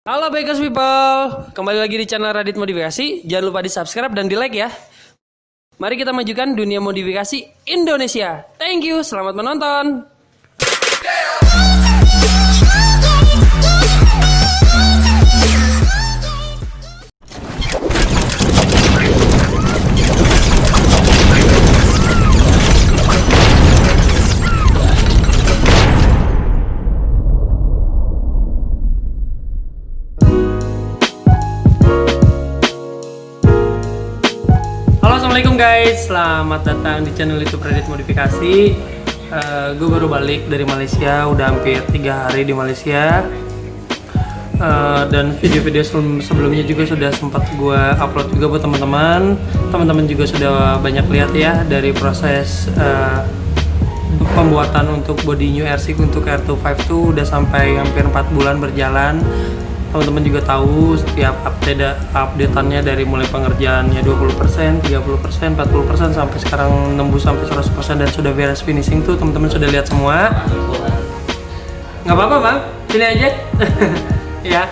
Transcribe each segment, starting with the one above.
Halo Bikers People, kembali lagi di channel Radit Modifikasi. Jangan lupa di subscribe dan di like ya. Mari kita majukan dunia modifikasi Indonesia. Thank you, selamat menonton. Assalamualaikum guys, selamat datang di channel YouTube Radit Modifikasi. Gue baru balik dari Malaysia, udah hampir 3 hari di Malaysia. Dan video-video sebelumnya juga sudah sempat gue upload juga buat teman-teman. Teman-teman juga sudah banyak lihat ya dari proses pembuatan untuk body new R6 untuk R252 udah sampai hampir 4 bulan berjalan. Teman-teman juga tahu setiap updateannya dari mulai pengerjaannya 20%, 30%, 40% sampai sekarang nembus sampai 100% dan sudah beres finishing tuh teman-teman sudah lihat semua. Nggak apa-apa bang, sini aja. Ya,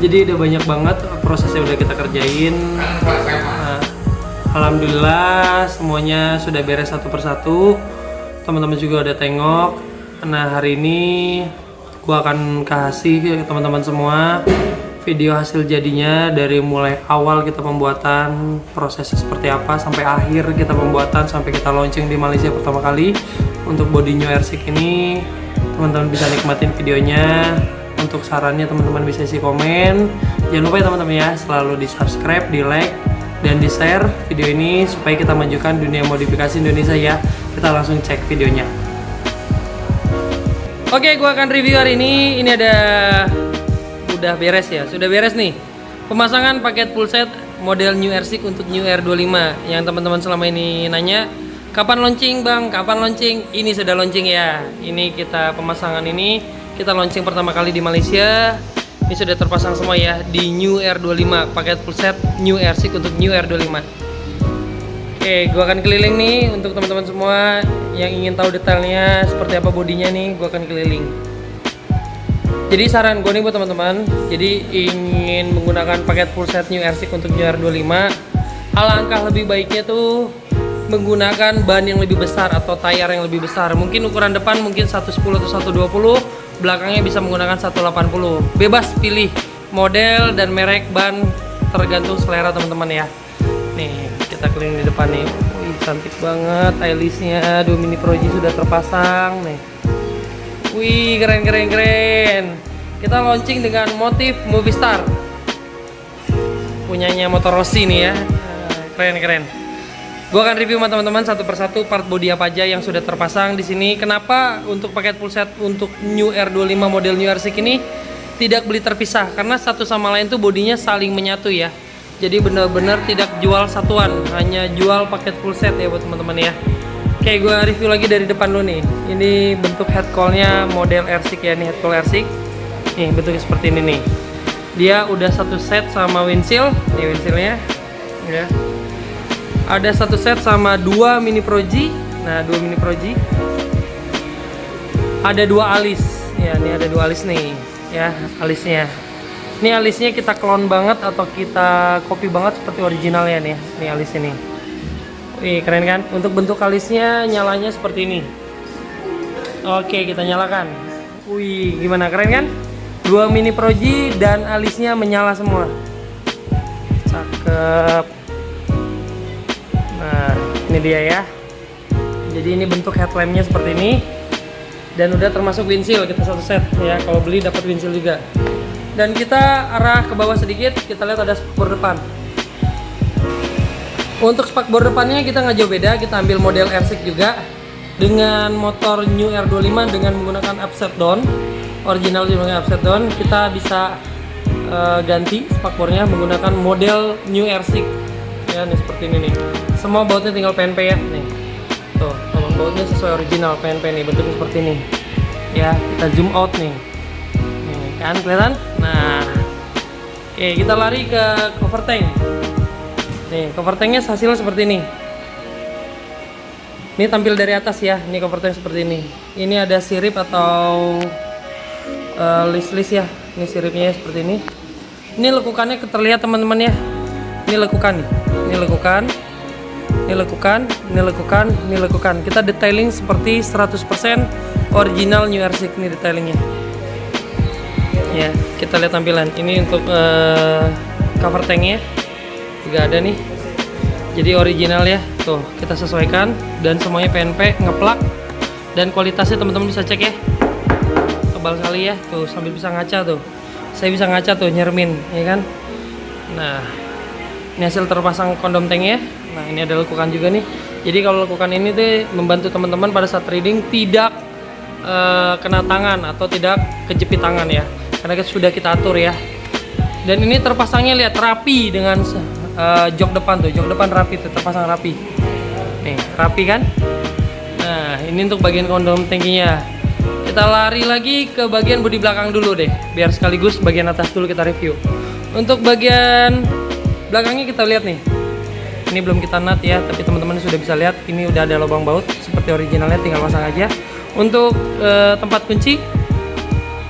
jadi udah banyak banget prosesnya udah kita kerjain. Alhamdulillah semuanya sudah beres satu persatu. Teman-teman juga udah tengok. Nah hari ini gua akan kasih ke teman-teman semua video hasil jadinya dari mulai awal kita pembuatan, prosesnya seperti apa sampai akhir kita pembuatan sampai kita launching di Malaysia pertama kali untuk body new R6 ini. Teman-teman bisa nikmatin videonya. Untuk sarannya teman-teman bisa isi komen. Jangan lupa ya teman-teman ya, selalu di subscribe, di like, dan di share video ini supaya kita majukan dunia modifikasi Indonesia ya. Kita langsung cek videonya. Oke, gua akan review hari ini. Ini ada udah beres ya, sudah beres nih. Pemasangan paket full set model New R6 untuk New R25. Yang teman-teman selama ini nanya, kapan launching bang? Kapan launching? Ini sudah launching ya. Ini kita pemasangan ini kita launching pertama kali di Malaysia. Ini sudah terpasang semua ya di New R25 paket full set New R6 untuk New R25. Oke, gua akan keliling nih untuk teman-teman semua yang ingin tahu detailnya seperti apa bodinya nih, gua akan keliling. Jadi saran gue nih buat teman-teman, jadi ingin menggunakan paket full set New R6 untuk New R25, alangkah lebih baiknya tuh menggunakan ban yang lebih besar atau tayar yang lebih besar. Mungkin ukuran depan mungkin 110 atau 120, belakangnya bisa menggunakan 180. Bebas pilih model dan merek ban tergantung selera teman-teman ya. Nih, kita keliling di depan nih. Wih, cantik banget eyelistnya. Aduh, Mini Pro G sudah terpasang nih. Wih, keren. Kita launching dengan motif Movie Star. Punyanya Motor Rossi nih ya. Keren. Gua akan review sama teman-teman satu persatu part body apa aja yang sudah terpasang di sini. Kenapa untuk paket full set untuk New R25 model New R6 ini tidak beli terpisah? Karena satu sama lain tuh bodinya saling menyatu ya. Jadi benar-benar tidak jual satuan, hanya jual paket full set ya buat teman-teman ya. Oke, gue review lagi dari depan dulu nih. Ini bentuk head coil-nya model R6 ya, nih head coil R6. Nih bentuknya seperti ini nih. Dia udah satu set sama windshield, nih windshieldnya. Ya. Ada satu set sama 2 Mini Pro G. Nah, 2 Mini Pro G. Ada 2 alis. Ya, ini ada 2 alis nih. Ya, alisnya. Ini alisnya kita clone banget atau kita copy banget seperti originalnya nih. Ini alis ini. Wih, keren kan? Untuk bentuk alisnya nyalanya seperti ini. Oke, kita nyalakan. Wih, gimana, keren kan? 2 Mini Pro G dan alisnya menyala semua. Cakep. Nah, ini dia ya. Jadi ini bentuk headlampnya seperti ini. Dan udah termasuk windshield, kita satu set ya. Kalau beli dapat windshield juga. Dan kita arah ke bawah sedikit, kita lihat ada spakbor depan. Untuk spakbor depannya kita nggak jauh beda, kita ambil model R6 juga dengan motor New R25 dengan menggunakan upside down, original dengan upside down. Kita bisa ganti spakbornya menggunakan model New R6 ya, nih seperti ini nih. Semua bautnya tinggal PNP ya, nih. Tuh, bautnya sesuai original PNP nih, bentuknya seperti ini. Ya, kita zoom out nih. Kan kelihatan? Nah, oke, kita lari ke cover tank. Nih, cover tanknya hasilnya seperti ini. Ini tampil dari atas ya. Ini cover tank seperti ini. Ini ada sirip atau list-list ya, Ini siripnya ya, seperti ini. Ini lekukannya terlihat teman-teman ya. Ini lekukan nih. Ini lekukan. Ini lekukan, ini lekukan, ini lekukan. Kita detailing seperti 100% original New Airsick ini detailingnya. Ya, kita lihat tampilan. Ini untuk cover tanknya juga ada nih. Jadi original ya. Tuh, kita sesuaikan dan semuanya PNP, ngeplak. Dan kualitasnya teman-teman bisa cek ya. Tebal sekali ya. Tuh, sambil bisa ngaca tuh. Saya bisa ngaca tuh, nyermin, ya kan? Nah, ini hasil terpasang kondom tanknya. Nah, ini ada lekukan juga nih. Jadi kalau lekukan ini tuh membantu teman-teman pada saat reading tidak kena tangan atau tidak kejepit tangan ya. Karena sudah kita atur ya. Dan ini terpasangnya lihat rapi dengan jok depan tuh. Jok depan rapi tuh, terpasang rapi. Nih, rapi kan? Nah, ini untuk bagian kondom tankinya. Kita lari lagi ke bagian bodi belakang dulu deh. Biar sekaligus bagian atas dulu kita review. Untuk bagian belakangnya kita lihat nih. Ini belum kita nut ya, tapi teman-teman sudah bisa lihat ini udah ada lubang baut seperti originalnya, tinggal pasang aja. Untuk tempat kunci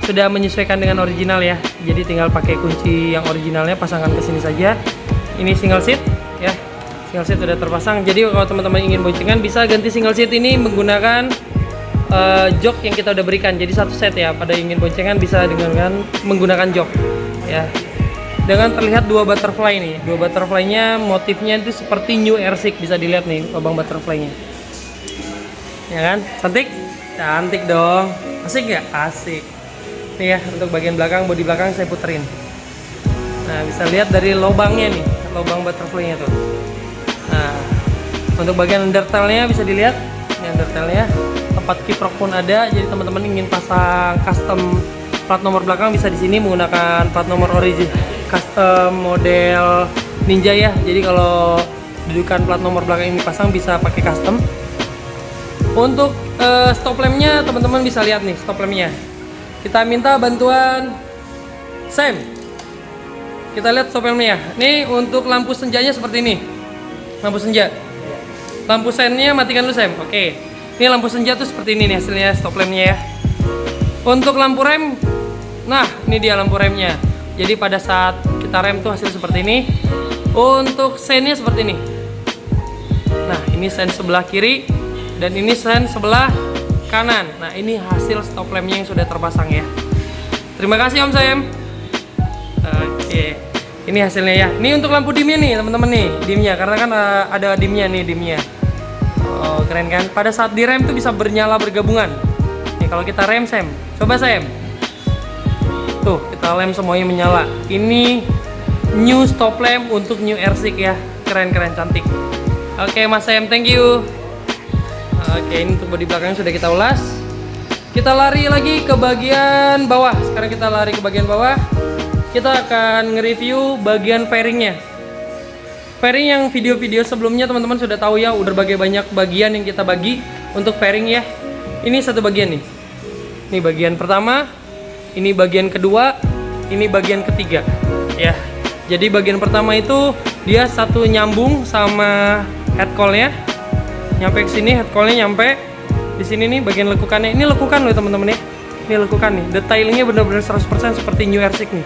sudah menyesuaikan dengan original ya. Jadi tinggal pakai kunci yang originalnya, pasangkan ke sini saja. Ini single seat ya. Single seat sudah terpasang. Jadi kalau teman-teman ingin boncengan bisa ganti single seat ini menggunakan jok yang kita udah berikan. Jadi satu set ya. Pada ingin boncengan bisa dengan menggunakan jok ya. Dengan terlihat dua butterfly nih. Dua butterfly-nya motifnya itu seperti New Airsick, bisa dilihat nih lubang butterfly-nya. Ya kan? Cantik? Cantik dong. Asik nggak? Asik. Nih ya, untuk bagian belakang, bodi belakang saya puterin. Nah, bisa lihat dari lubangnya nih, lubang butterfly-nya tuh. Nah, untuk bagian undertail-nya bisa dilihat. Ini undertail-nya. Tempat kiprok pun ada. Jadi teman-teman ingin pasang custom plat nomor belakang bisa di sini menggunakan plat nomor origin custom model Ninja ya. Jadi kalau dudukan plat nomor belakang ini pasang bisa pakai custom. Untuk stop lampnya teman-teman bisa lihat nih stop lampnya. Kita minta bantuan Sam. Kita lihat stop lampnya. Nih untuk lampu senjanya seperti ini. Lampu senja. Lampu sennya matikan dulu Sam. Oke. Ini lampu senja tuh seperti ini nih hasilnya stop lampnya ya. Untuk lampu rem, nah ini dia lampu remnya. Jadi pada saat kita rem tuh hasil seperti ini. Untuk sennya seperti ini. Nah ini sen sebelah kiri dan ini sen sebelah kanan. Nah ini hasil stop lampnya yang sudah terpasang ya. Terima kasih Om Sam. Oke, ini hasilnya ya. Ini untuk lampu dimnya nih teman-teman nih, dimnya karena kan ada dimnya nih dimnya. Oh keren kan? Pada saat direm tuh bisa bernyala bergabungan. Nih kalau kita rem Sam, coba Sam. Tuh kita lem semuanya menyala. Ini new stop lamp untuk New Airsick ya. Keren-keren cantik. Oke Mas Sam, thank you. Oke ini untuk bodi belakang sudah kita ulas. Kita lari lagi ke bagian bawah. Sekarang kita lari ke bagian bawah. Kita akan nge-review bagian fairingnya. Fairing yang video-video sebelumnya teman-teman sudah tahu ya. Udah banyak bagian yang kita bagi untuk fairing ya. Ini satu bagian nih. Ini bagian pertama. Ini bagian kedua, ini bagian ketiga, ya. Jadi bagian pertama itu dia satu nyambung sama head coil-nya, nyampe ke sini head coil-nya nyampe di sini nih bagian lekukannya. Ini lekukan loh teman-teman ya. Ini lekukan nih. Detailingnya benar-benar 100% seperti New Airsick nih.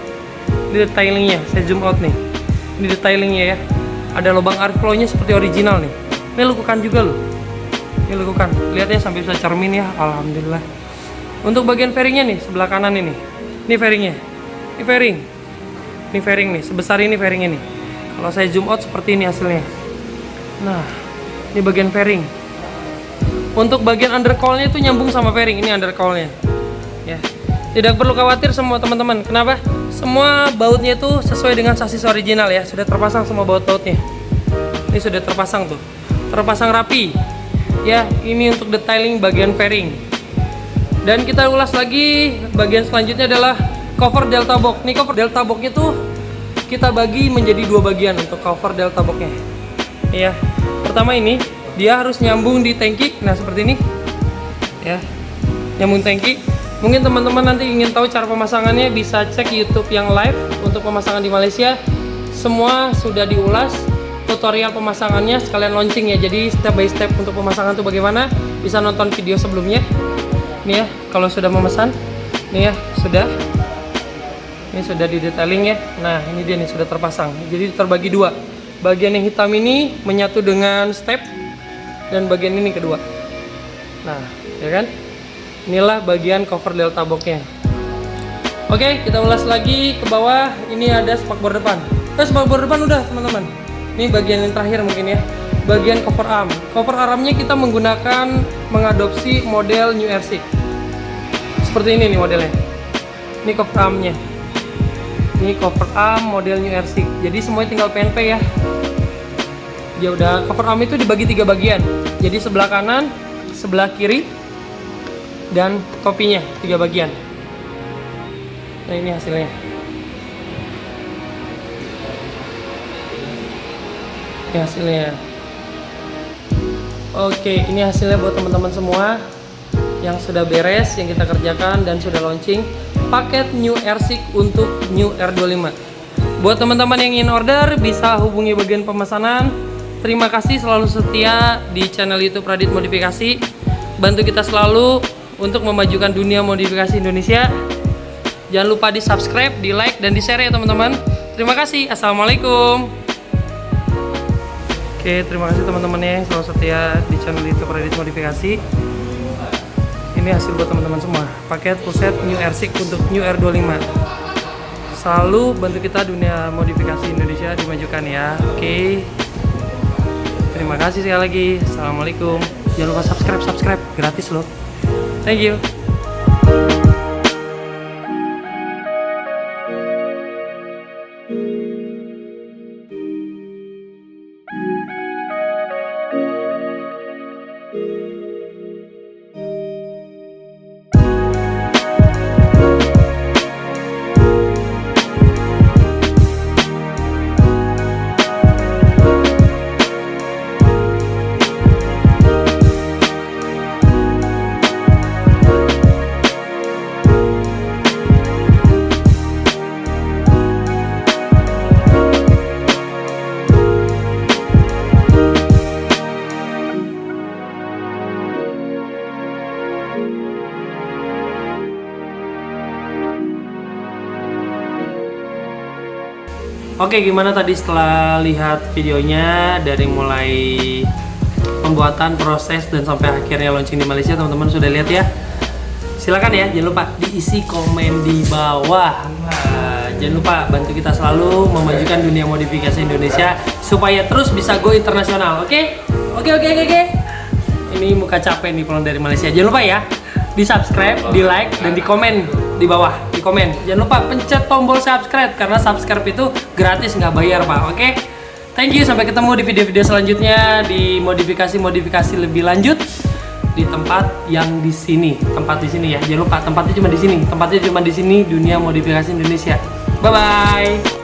Ini detailingnya. Saya zoom out nih. Ini detailingnya ya. Ada lubang air flow-nya seperti original nih. Ini lekukan juga loh. Ini lekukan. Lihatnya sampai bisa cermin ya. Alhamdulillah. Untuk bagian fairingnya nih sebelah kanan ini fairingnya, ini fairing nih sebesar ini fairingnya nih. Kalau saya zoom out seperti ini hasilnya. Nah ini bagian fairing. Untuk bagian undercoil-nya itu nyambung sama fairing. Ini undercoil-nya ya. Tidak perlu khawatir semua teman-teman. Kenapa? Semua bautnya itu sesuai dengan sasis original ya. Sudah terpasang semua baut-bautnya. Ini sudah terpasang tuh, terpasang rapi ya. Ini untuk detailing bagian fairing. Dan kita ulas lagi bagian selanjutnya adalah cover delta box. Nih cover delta boxnya tuh kita bagi menjadi dua bagian untuk cover delta boxnya. Ya, pertama ini dia harus nyambung di tangki. Nah seperti ini, ya, nyambung tangki. Mungkin teman-teman nanti ingin tahu cara pemasangannya bisa cek YouTube yang live untuk pemasangan di Malaysia. Semua sudah diulas tutorial pemasangannya sekalian launching ya. Jadi step by step untuk pemasangan tuh bagaimana bisa nonton video sebelumnya. Nih ya, kalau sudah memesan, nih ya sudah. Ini sudah di detailing ya. Nah, ini dia nih sudah terpasang. Jadi terbagi dua. Bagian yang hitam ini menyatu dengan step dan bagian ini kedua. Nah, ya kan? Inilah bagian cover delta boxnya. Oke, kita ulas lagi ke bawah. Ini ada spakbor depan. Spakbor depan udah, teman-teman. Ini bagian yang terakhir mungkin ya. Bagian cover arm. Cover armnya kita menggunakan mengadopsi model New R6. Seperti ini nih modelnya. Ini cover armnya. Ini cover arm model New R6. Jadi semuanya tinggal PNP ya. Ya udah, cover arm itu dibagi 3 bagian. Jadi sebelah kanan, sebelah kiri, dan topinya 3 bagian. Nah, ini hasilnya. Ini hasilnya. Oke, ini hasilnya buat teman-teman semua yang sudah beres, yang kita kerjakan dan sudah launching paket New R6 untuk New R25. Buat teman-teman yang ingin order bisa hubungi bagian pemesanan. Terima kasih selalu setia di channel YouTube Radit Modifikasi. Bantu kita selalu untuk memajukan dunia modifikasi Indonesia. Jangan lupa di subscribe, di like, dan di share ya teman-teman. Terima kasih. Assalamualaikum. Oke, terima kasih teman-teman yang selalu setia di channel YouTube Radit Modifikasi. Ini hasil buat teman-teman semua. Paket full set New R6 untuk New R25. Selalu bantu kita dunia modifikasi Indonesia dimajukan ya. Oke. Terima kasih sekali lagi. Assalamualaikum. Jangan lupa subscribe gratis loh. Thank you. Oke, gimana tadi setelah lihat videonya dari mulai pembuatan, proses, dan sampai akhirnya launching di Malaysia, teman-teman sudah lihat ya? Silakan ya, jangan lupa diisi komen di bawah. Jangan lupa bantu kita selalu memajukan dunia modifikasi Indonesia supaya terus bisa go internasional. Oke? Oke. Ini muka capek nih pulang dari Malaysia. Jangan lupa ya, di subscribe, di like, dan di komen di bawah, di komen. Jangan lupa pencet tombol subscribe karena subscribe itu gratis, nggak bayar pak. Oke? Thank you, sampai ketemu di video-video selanjutnya di modifikasi lebih lanjut di tempat yang di sini. Tempat di sini ya. Jangan lupa tempatnya cuma di sini. Tempatnya cuma di sini, dunia modifikasi Indonesia. Bye bye.